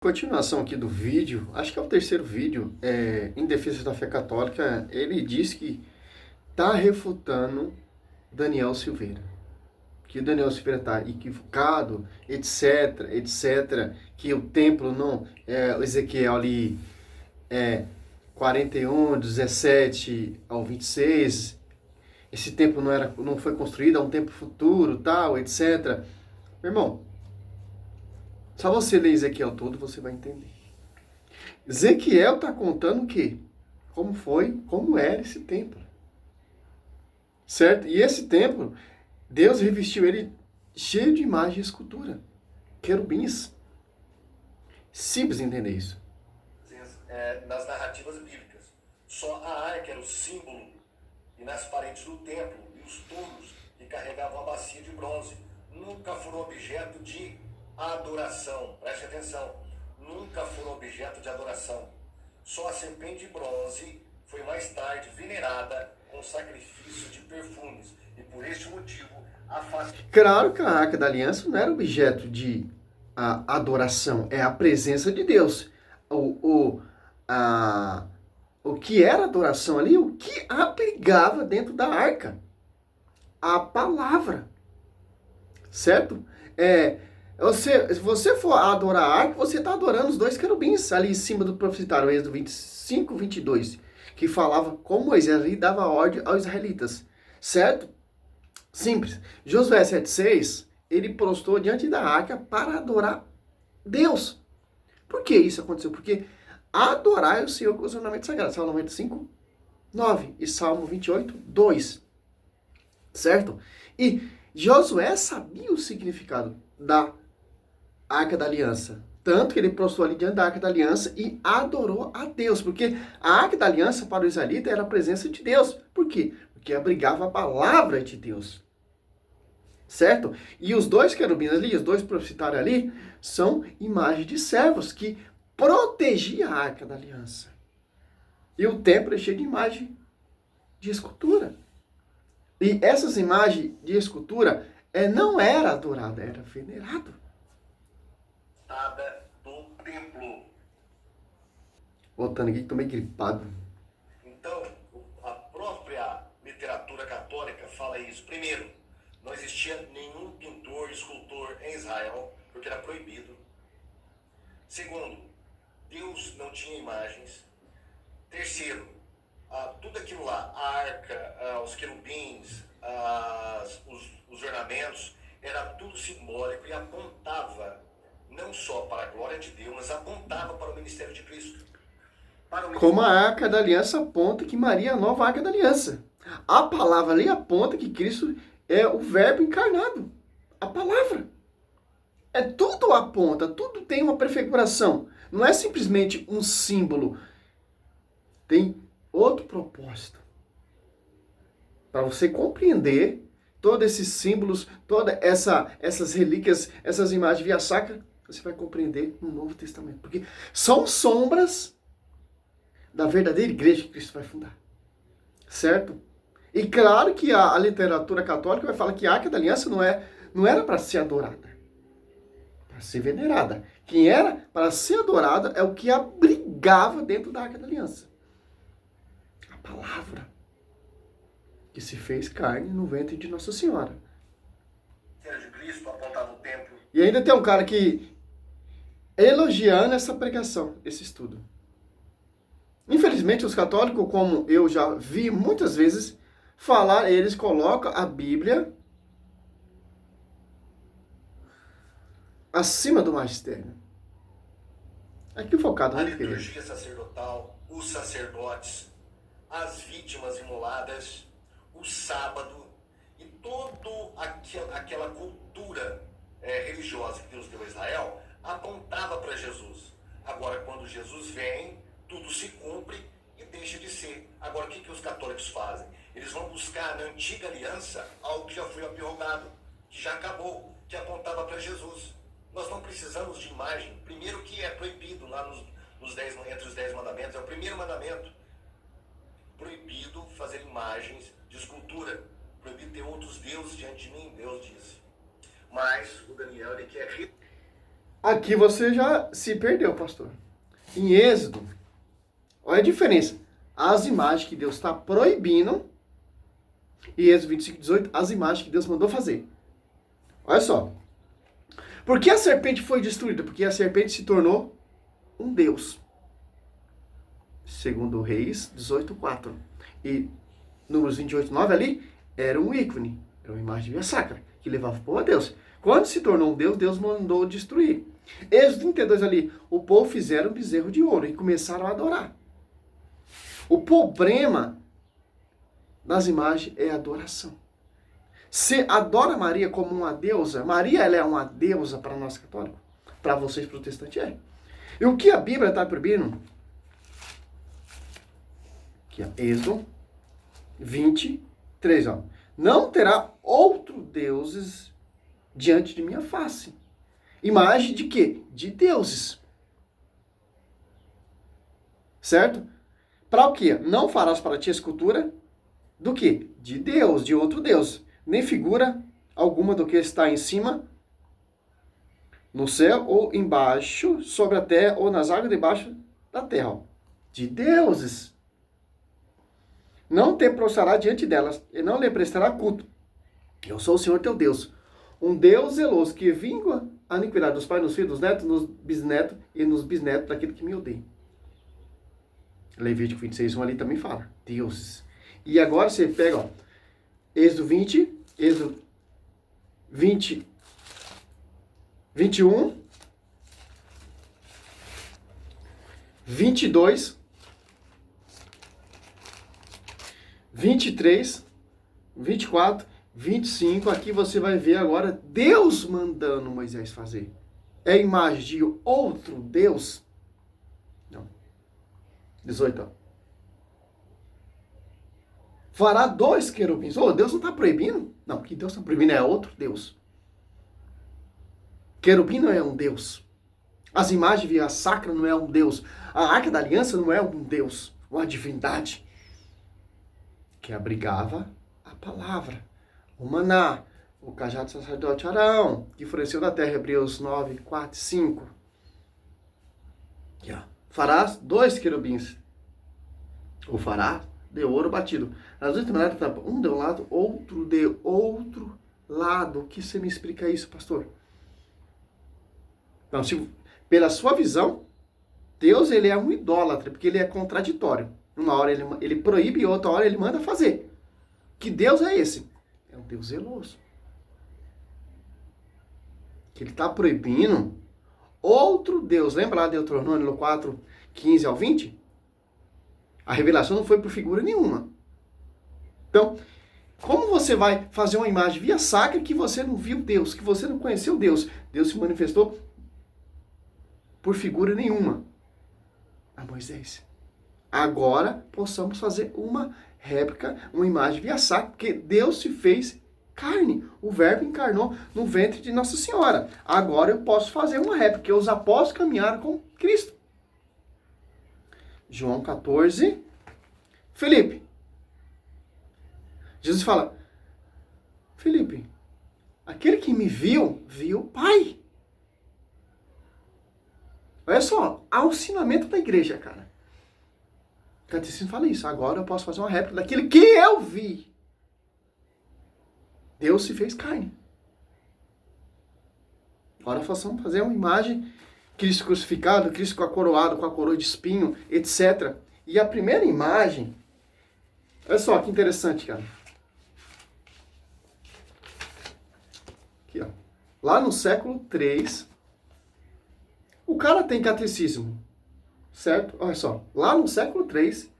Continuação aqui do vídeo, acho que é o terceiro vídeo, em defesa da fé católica, ele diz que está refutando Daniel Silveira. Que o Daniel Silveira está equivocado, etc, etc, que o templo não, o Ezequiel ali, 41, 17 ao 26, esse templo não foi construído, é um templo futuro, tal, etc. Meu irmão, só você ler Ezequiel todo, você vai entender. Ezequiel está contando o quê? Como era esse templo. Certo? E esse templo, Deus revestiu ele cheio de imagem e escultura. Querubins. Simples entender isso. Nas narrativas bíblicas. Só a arca era o símbolo, e nas paredes do templo, e os touros que carregavam a bacia de bronze nunca foram objeto de adoração. Preste atenção. Nunca foram objeto de adoração. Só a serpente de bronze foi mais tarde venerada com sacrifício de perfumes. E por este motivo, Claro que a Arca da Aliança não era objeto de adoração, é a presença de Deus. O que era adoração ali, o que abrigava dentro da arca? A palavra. Certo? Se você for adorar a arca, você está adorando os dois querubins ali em cima do profetário, Êxodo 25, 22, que falava como Moisés ali dava ordem aos israelitas. Certo? Simples. Josué 7,6, ele prostrou diante da arca para adorar Deus. Por que isso aconteceu? Porque adorar o Senhor com os ornamentos sagrados. Salmo 95, 9 e Salmo 28, 2. Certo? E Josué sabia o significado da Arca da Aliança. Tanto que ele prostrou ali diante da Arca da Aliança e adorou a Deus. Porque a Arca da Aliança para o israelita era a presença de Deus. Por quê? Porque abrigava a palavra de Deus. Certo? E os dois querubins ali, os dois profetários ali, são imagens de servos que protegiam a Arca da Aliança. E o templo é cheio de imagem de escultura. E essas imagens de escultura não era adorada, era venerado. Do templo. Voltando aqui, tô meio gripado. Então, a própria literatura católica fala isso. Primeiro, não existia nenhum pintor, escultor em Israel, porque era proibido. Segundo, Deus não tinha imagens. Terceiro, tudo aquilo lá, a arca, os querubins, os ornamentos, era tudo simbólico e apontava não só para a glória de Deus, mas apontava para o ministério de Cristo. Como a Arca da Aliança aponta que Maria é a nova Arca da Aliança. A palavra ali aponta que Cristo é o verbo encarnado. A palavra. Tudo aponta, tudo tem uma prefiguração. Não é simplesmente um símbolo. Tem outro propósito. Para você compreender todos esses símbolos, todas essas relíquias, essas imagens via sacra, você vai compreender no Novo Testamento. Porque são sombras da verdadeira igreja que Cristo vai fundar. Certo? E claro que a literatura católica vai falar que a Arca da Aliança não era para ser adorada, para ser venerada. Quem era para ser adorada é o que abrigava dentro da Arca da Aliança. A palavra que se fez carne no ventre de Nossa Senhora. De Cristo apontava o templo. E ainda tem um cara que elogiando essa pregação, esse estudo. Infelizmente, os católicos, como eu já vi muitas vezes falar, eles colocam a Bíblia acima do magistério. Equivocado, né, querido? A liturgia sacerdotal, os sacerdotes, as vítimas imoladas, o sábado e toda aquela cultura religiosa que Deus deu a Israel apontava para Jesus. Agora, quando Jesus vem, tudo se cumpre e deixa de ser. Agora, o que os católicos fazem? Eles vão buscar na antiga aliança algo que já foi abrogado, que já acabou, que apontava para Jesus. Nós não precisamos de imagem. Primeiro que é proibido lá entre os 10 mandamentos, é o primeiro mandamento. Proibido fazer imagens de escultura. Proibido ter outros deuses diante de mim, Deus disse. Mas o Daniel, ele quer... Aqui você já se perdeu, pastor. Em Êxodo, olha a diferença. As imagens que Deus está proibindo, e Êxodo 25:18, as imagens que Deus mandou fazer. Olha só. Por que a serpente foi destruída? Porque a serpente se tornou um Deus. Segundo Reis 18:4. E Números 28:9 ali, era um ícone, era uma imagem de via sacra, que levava o povo a Deus. Quando se tornou um Deus, Deus mandou destruir. Êxodo 32 ali, o povo fizeram um bezerro de ouro e começaram a adorar. O problema das imagens é a adoração. Você adora Maria como uma deusa? Maria, ela é uma deusa para nós católicos? Para vocês protestantes, é. E o que a Bíblia está proibindo? Aqui, ó, Êxodo 23, ó. Não terá outro deuses diante de minha face. Imagem de quê? De deuses. Certo? Para o quê? Não farás para ti escultura do quê? De Deus, de outro Deus. Nem figura alguma do que está em cima, no céu, ou embaixo, sobre a terra, ou nas águas debaixo da terra. Ó. De deuses. Não te prostrará diante delas, e não lhe prestará culto. Eu sou o Senhor teu Deus. Um Deus zeloso, que vinga a iniquidade dos pais, nos filhos, dos netos, nos bisnetos e nos bisnetos daquele que me odeia. Levítico 26:1 ali também fala. Deuses. E agora você pega, ó, Êxodo 20, Êxodo 20, 21, 22, 23, 24, 25. Aqui você vai ver agora Deus mandando Moisés fazer. É a imagem de outro Deus? Não. 18, ó. Fará 2 querubins. Oh, Deus não está proibindo? Não, o que Deus está proibindo é outro Deus. Querubim não é um Deus. As imagens via sacra não é um Deus. A Arca da Aliança não é um Deus, uma divindade. Que abrigava a palavra. O maná, o cajado do sacerdote Arão, que floresceu da terra, Hebreus 9, 4, 5. Aqui, ó. Farás 2 querubins. Ou fará de ouro batido. As duas extremidades da tampa, um de um lado, outro de outro lado. Que você me explica isso, pastor? Então, se, pela sua visão, Deus ele é um idólatra, porque ele é contraditório. Uma hora ele proíbe e outra hora ele manda fazer. Que Deus é esse? É um Deus zeloso. Que ele está proibindo outro Deus. Lembra lá de Deuteronômio 4, 15 ao 20? A revelação não foi por figura nenhuma. Então, como você vai fazer uma imagem via sacra que você não viu Deus, que você não conheceu Deus? Deus se manifestou por figura nenhuma a Moisés. Agora, possamos fazer uma réplica, uma imagem via sacra, porque Deus se fez carne. O verbo encarnou no ventre de Nossa Senhora. Agora eu posso fazer uma réplica, porque os apóstolos caminharam com Cristo. João 14, Felipe. Jesus fala, Felipe, aquele que me viu, viu o Pai. Olha só, há o ensinamento da igreja, cara. O catecismo fala isso. Agora eu posso fazer uma réplica daquele que eu vi. Deus se fez carne. Agora possamos fazer uma imagem, Cristo crucificado, Cristo com a coroado, com a coroa de espinho, etc. E a primeira imagem, olha só que interessante, cara. Aqui, ó. Lá no século III, o cara tem catecismo, certo? Olha só, lá no século III,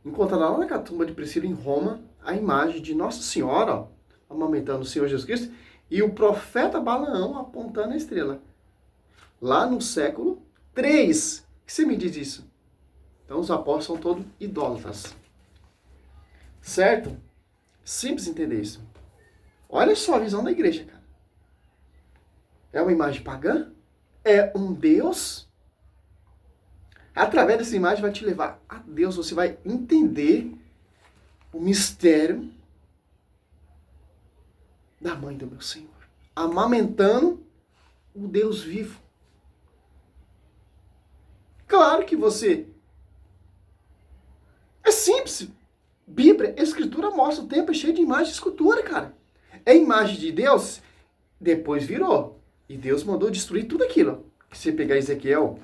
encontrará lá na tumba de Priscila em Roma a imagem de Nossa Senhora, ó, amamentando o Senhor Jesus Cristo, e o profeta Balaão apontando a estrela. Lá no século III. O que você me diz isso? Então os apóstolos são todos idólatras. Certo? Simples entender isso. Olha só a visão da igreja, cara. É uma imagem pagã? É um Deus? Através dessa imagem vai te levar a Deus. Você vai entender o mistério da mãe do meu Senhor. Amamentando o Deus vivo. Claro que você... É simples. Bíblia, Escritura mostra, o templo é cheio de imagem e escultura, cara. É imagem de Deus, depois virou. E Deus mandou destruir tudo aquilo. Se você pegar Ezequiel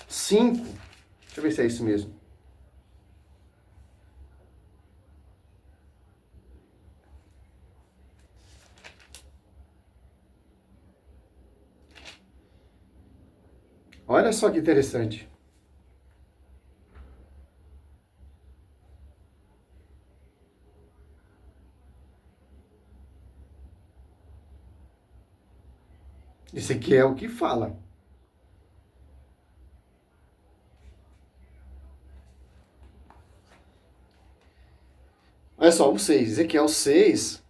5, deixa eu ver se é isso mesmo. Olha só que interessante. Esse aqui é o que fala. Olha só, o 6. Ezequiel 6.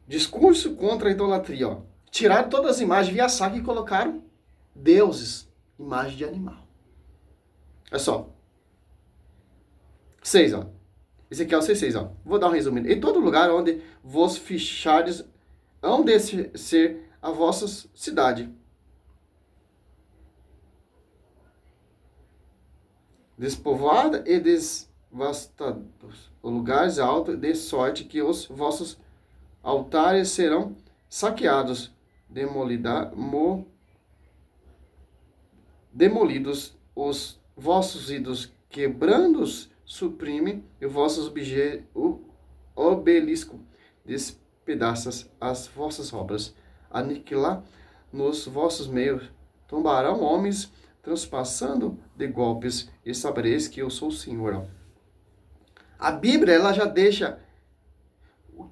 Discurso contra a idolatria. Ó. Tiraram todas as imagens via saco e colocaram deuses. Imagem de animal. Olha só. 6, ó. Ezequiel 6, ó. Vou dar um resumo. Em todo lugar onde vos fichardes, hão de ser a vossa cidade. Despovoada e devastados. Lugares altos, de sorte que os vossos altares serão saqueados, demolidos, os vossos ídolos quebrando-os, suprime e vossos obelisco despedaças as vossas obras, aniquilar nos vossos meios, tombarão homens, transpassando de golpes, e sabereis que eu sou o Senhor. A Bíblia, ela já deixa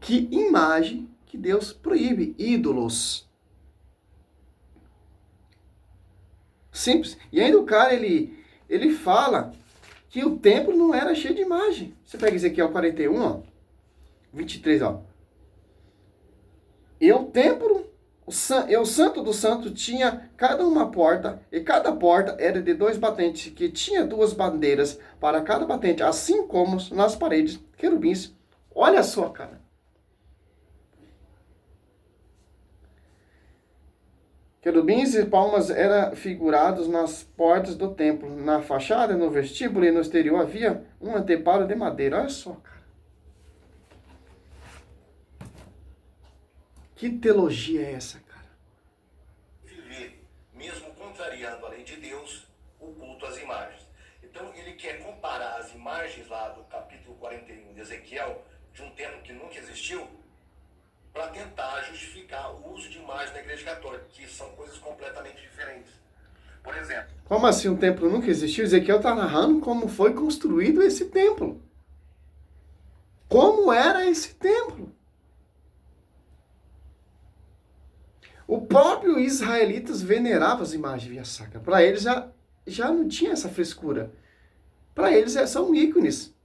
que imagem que Deus proíbe, ídolos. Simples. E ainda o cara, ele fala que o templo não era cheio de imagem. Você pega Ezequiel 41, ó, 23, ó. E o templo, o santo do santo tinha cada uma porta, e cada porta era de 2 batentes, que tinha 2 bandeiras para cada batente, assim como nas paredes, querubins. Olha só, cara. Querubins e palmas eram figurados nas portas do templo. Na fachada, no vestíbulo e no exterior havia um anteparo de madeira. Olha só, cara. Que teologia é essa, cara? Viver, mesmo contrariando a lei de Deus, o culto às imagens. Então ele quer comparar as imagens lá do capítulo 41 de Ezequiel, de um templo que nunca existiu, para tentar justificar o uso de imagens na Igreja Católica, que são coisas completamente diferentes. Por exemplo... Como assim um templo nunca existiu? Ezequiel está narrando como foi construído esse templo. Como era esse templo? O próprio israelitas venerava as imagens via sacra. Para eles já não tinha essa frescura. Para eles são ícones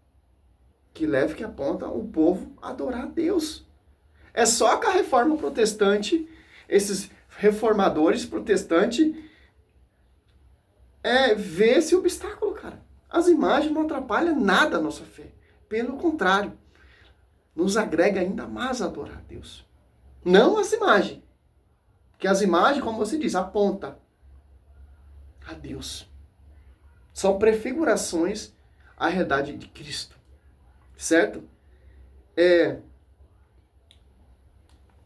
que levam, que apontam o povo a adorar a Deus. É só que a reforma protestante, esses reformadores protestantes, vê esse obstáculo, cara. As imagens não atrapalham nada a nossa fé. Pelo contrário, nos agrega ainda mais a adorar a Deus. Não as imagens. Porque as imagens, como você diz, apontam a Deus. São prefigurações à realidade de Cristo. Certo?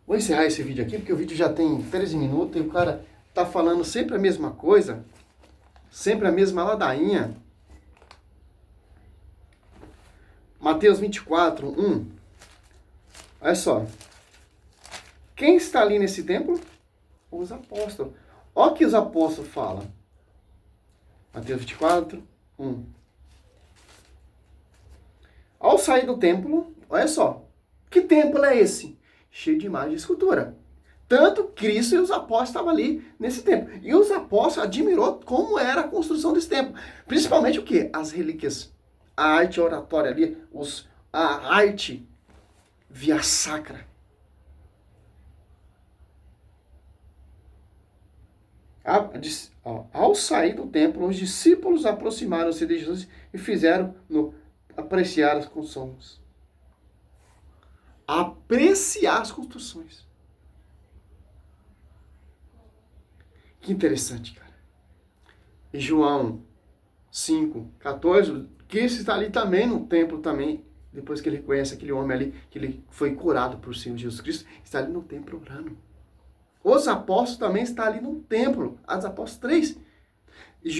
Vou encerrar esse vídeo aqui, porque o vídeo já tem 13 minutos e o cara tá falando sempre a mesma coisa, sempre a mesma ladainha. Mateus 24, 1. Olha só. Quem está ali nesse templo? Os apóstolos. Olha o que os apóstolos falam. Mateus 24, 1. Ao sair do templo, olha só. Que templo é esse? Cheio de imagem e escultura. Tanto Cristo e os apóstolos estavam ali nesse templo. E os apóstolos admirou como era a construção desse templo. Principalmente o quê? As relíquias. A arte oratória ali. A arte via sacra. Ao sair do templo, os discípulos aproximaram-se de Jesus e fizeram-no apreciar as construções. apreciar as construções. Que interessante, cara. Em João 5:14, Cristo está ali também no templo também, depois que ele conhece aquele homem ali, que ele foi curado por Senhor Jesus Cristo, está ali no templo orando. Os apóstolos também estão ali no templo, Atos Apóstolos 3.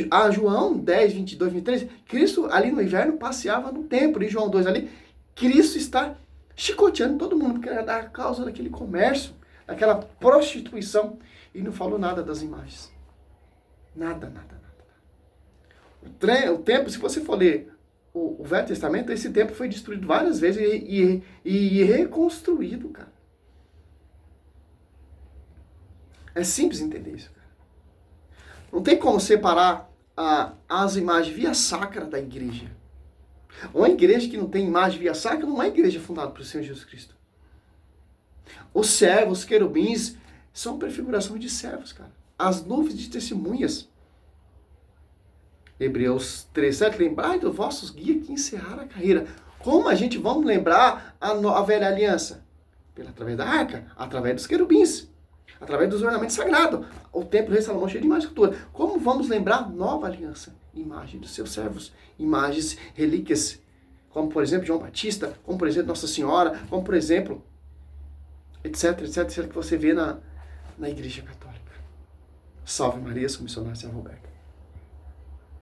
A João 10, 22, 23, Cristo ali no inverno passeava no templo. E João 2 ali, Cristo está chicoteando todo mundo, porque era da causa daquele comércio, daquela prostituição. E não falou nada das imagens. Nada, nada, nada. O templo, se você for ler o Velho Testamento, esse templo foi destruído várias vezes e reconstruído, cara. É simples entender isso, cara. Não tem como separar as imagens via sacra da igreja. Uma igreja que não tem imagem via sacra não é igreja fundada pelo Senhor Jesus Cristo. Os servos, os querubins, são prefigurações de servos, cara. As nuvens de testemunhas. Hebreus 3:7, lembrai dos vossos guias que encerraram a carreira. Como a gente vamos lembrar a velha aliança? Através da arca, através dos querubins, através dos ornamentos sagrados. O templo de Salomão cheio de imagem e cultura. Como vamos lembrar nova aliança? Imagem dos seus servos, imagens, relíquias, como por exemplo João Batista, como por exemplo Nossa Senhora, como por exemplo, etc, etc, que você vê na Igreja Católica. Salve Maria, sou missionário São Roberto.